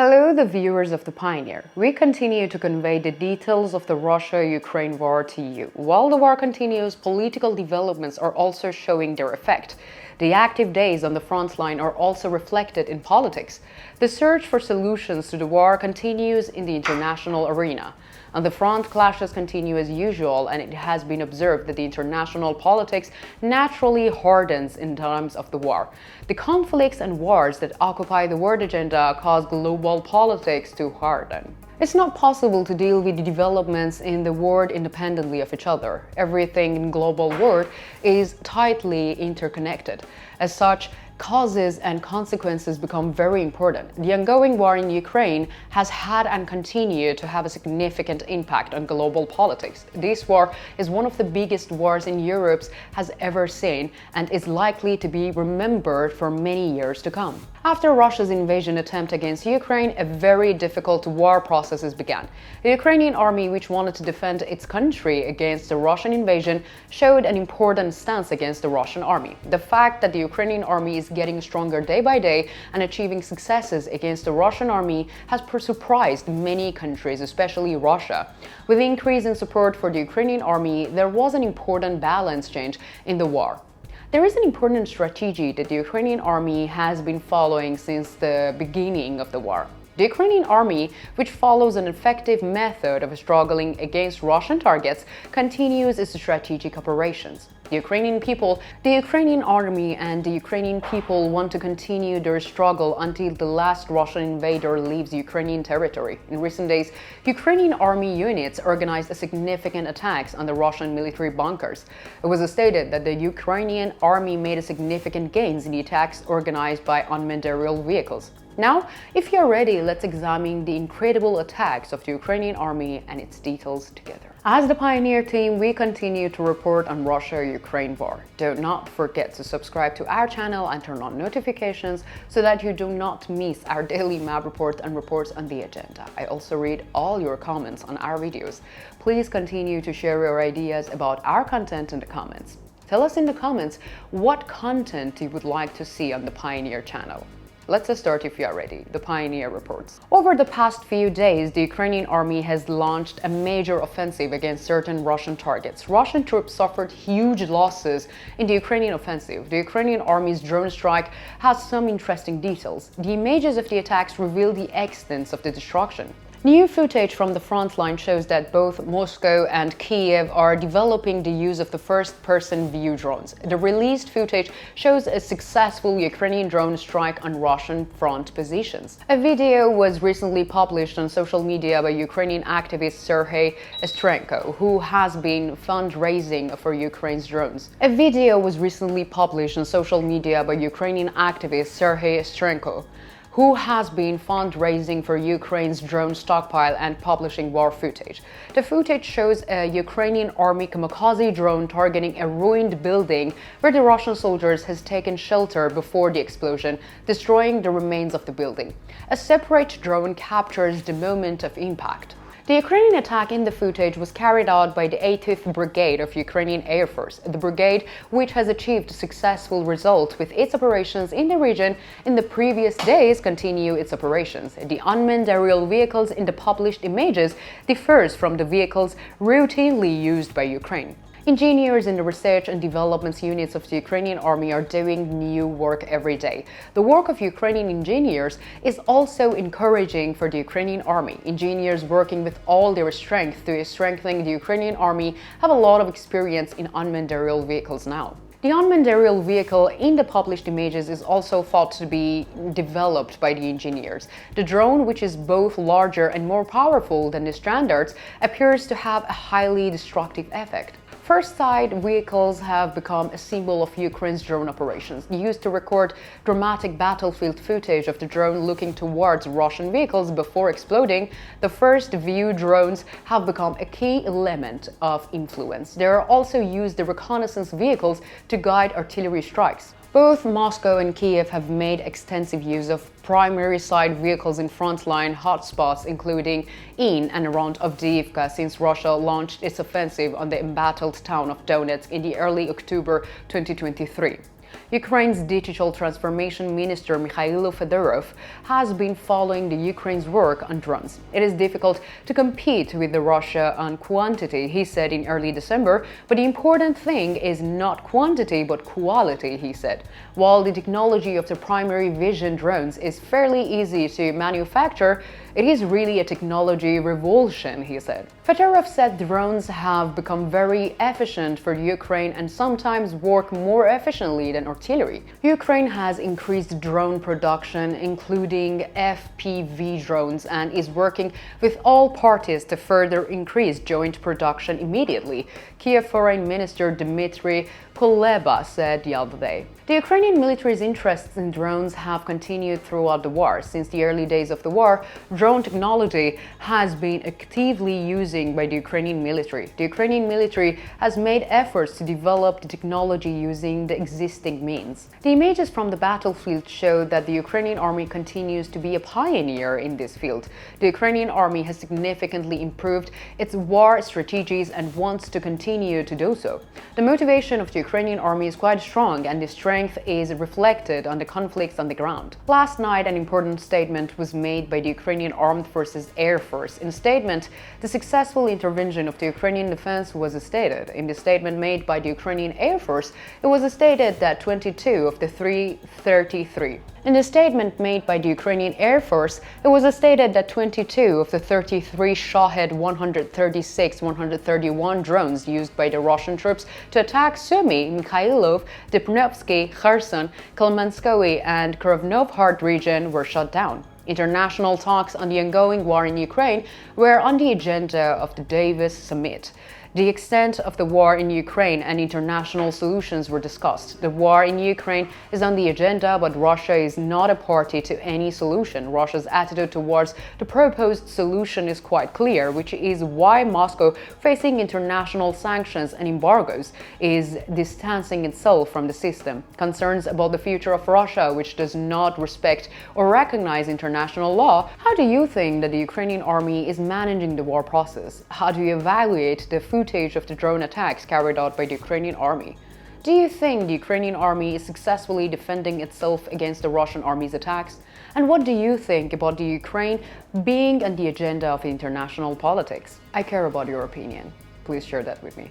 Hello, the viewers of The Pioneer. We continue to convey the details of the Russia-Ukraine war to you. While the war continues, political developments are also showing their effect. The active days on the front line are also reflected in politics. The search for solutions to the war continues in the international arena. On the front, clashes continue as usual, and it has been observed that the international politics naturally hardens in times of the war. The conflicts and wars that occupy the world agenda cause global politics to harden. It's not possible to deal with the developments in the world independently of each other. Everything in global world is tightly interconnected. As such, causes and consequences become very important. The ongoing war in Ukraine has had and continue to have a significant impact on global politics. This war is one of the biggest wars in Europe has ever seen and is likely to be remembered for many years to come. After Russia's invasion attempt against Ukraine, a very difficult war process began. The Ukrainian army, which wanted to defend its country against the Russian invasion, showed an important stance against the Russian army. The fact that the Ukrainian army is getting stronger day by day and achieving successes against the Russian army has surprised many countries, especially Russia. With the increase in support for the Ukrainian army, there was an important balance change in the war. There is an important strategy that the Ukrainian army has been following since the beginning of the war. The Ukrainian army, which follows an effective method of struggling against Russian targets, continues its strategic operations. The Ukrainian army and the Ukrainian people want to continue their struggle until the last Russian invader leaves Ukrainian territory. In recent days, Ukrainian army units organized significant attacks on the Russian military bunkers. It was stated that the Ukrainian army made significant gains in the attacks organized by unmanned aerial vehicles. Now, if you're ready, let's examine the incredible attacks of the Ukrainian army and its details together. As the Pioneer team, we continue to report on Russia-Ukraine war. Do not forget to subscribe to our channel and turn on notifications so that you do not miss our daily map report and reports on the agenda. I also read all your comments on our videos. Please continue to share your ideas about our content in the comments. Tell us in the comments what content you would like to see on the Pioneer channel. Let's start if you are ready. The Pioneer reports. Over the past few days, the Ukrainian army has launched a major offensive against certain Russian targets. Russian troops suffered huge losses in the Ukrainian offensive. The Ukrainian army's drone strike has some interesting details. The images of the attacks reveal the extent of the destruction. New footage from the front line shows that both Moscow and Kiev are developing the use of the first-person view drones. The released footage shows a successful Ukrainian drone strike on Russian front positions. A video was recently published on social media by Ukrainian activist Serhiy Estrenko, who has been fundraising for Ukraine's drones. A video was recently published on social media by Ukrainian activist Serhiy Estrenko, who has been fundraising for Ukraine's drone stockpile and publishing war footage. The footage shows a Ukrainian army kamikaze drone targeting a ruined building where the Russian soldiers has taken shelter before the explosion, destroying the remains of the building. A separate drone captures the moment of impact. The Ukrainian attack in the footage was carried out by the 80th Brigade of Ukrainian Air Force. The brigade, which has achieved successful results with its operations in the region in the previous days, continue its operations. The unmanned aerial vehicles in the published images differs from the vehicles routinely used by Ukraine. Engineers in the research and development units of the Ukrainian army are doing new work every day. The work of Ukrainian engineers is also encouraging for the Ukrainian army. Engineers working with all their strength to strengthen the Ukrainian army have a lot of experience in unmanned aerial vehicles now. The unmanned aerial vehicle in the published images is also thought to be developed by the engineers. The drone, which is both larger and more powerful than the standards, appears to have a highly destructive effect. First sight vehicles have become a symbol of Ukraine's drone operations, used to record dramatic battlefield footage of the drone looking towards Russian vehicles before exploding. The first view drones have become a key element of influence. They are also used the reconnaissance vehicles to guide artillery strikes. Both Moscow and Kiev have made extensive use of primary side vehicles in frontline hotspots, including in and around Avdiivka, since Russia launched its offensive on the embattled town of Donetsk in the early October 2023. Ukraine's digital transformation minister Mikhailo Fedorov has been following the Ukraine's work on drones. It is difficult to compete with Russia on quantity, he said in early December, but the important thing is not quantity but quality, he said. While the technology of the primary vision drones is fairly easy to manufacture, it is really a technology revulsion, he said. Fedorov said drones have become very efficient for Ukraine and sometimes work more efficiently than artillery. Ukraine has increased drone production, including FPV drones, and is working with all parties to further increase joint production immediately, Kiev Foreign Minister Dmitry Kuleba said the other day. The Ukrainian military's interests in drones have continued throughout the war. Since the early days of the war, drone technology has been actively used by the Ukrainian military. The Ukrainian military has made efforts to develop the technology using the existing means. The images from the battlefield show that the Ukrainian army continues to be a pioneer in this field. The Ukrainian army has significantly improved its war strategies and wants to continue to do so. The motivation of the Ukrainian army is quite strong, and the strength is reflected on the conflicts on the ground. Last night, an important statement was made by the Ukrainian Armed Forces Air Force. In a statement, the successful intervention of the Ukrainian defense was stated. In the statement made by the Ukrainian Air Force, it was stated that 22 of the 333. In the statement made by the Ukrainian Air Force, it was stated that 22 of the 33 Shahed 136-131 drones used by the Russian troops to attack Sumy, Mikhailov, Dnipropetrovsk, Kherson, Kalmanskoye, and Krovnovhard region were shot down. International talks on the ongoing war in Ukraine were on the agenda of the Davos summit. The extent of the war in Ukraine and international solutions were discussed. The war in Ukraine is on the agenda, but Russia is not a party to any solution. Russia's attitude towards the proposed solution is quite clear, which is why Moscow, facing international sanctions and embargoes, is distancing itself from the system. Concerns about the future of Russia, which does not respect or recognize international law. How do you think that the Ukrainian army is managing the war process? How do you evaluate the footage of the drone attacks carried out by the Ukrainian army? Do you think the Ukrainian army is successfully defending itself against the Russian army's attacks? And what do you think about the Ukraine being on the agenda of international politics? I care about your opinion. Please share that with me.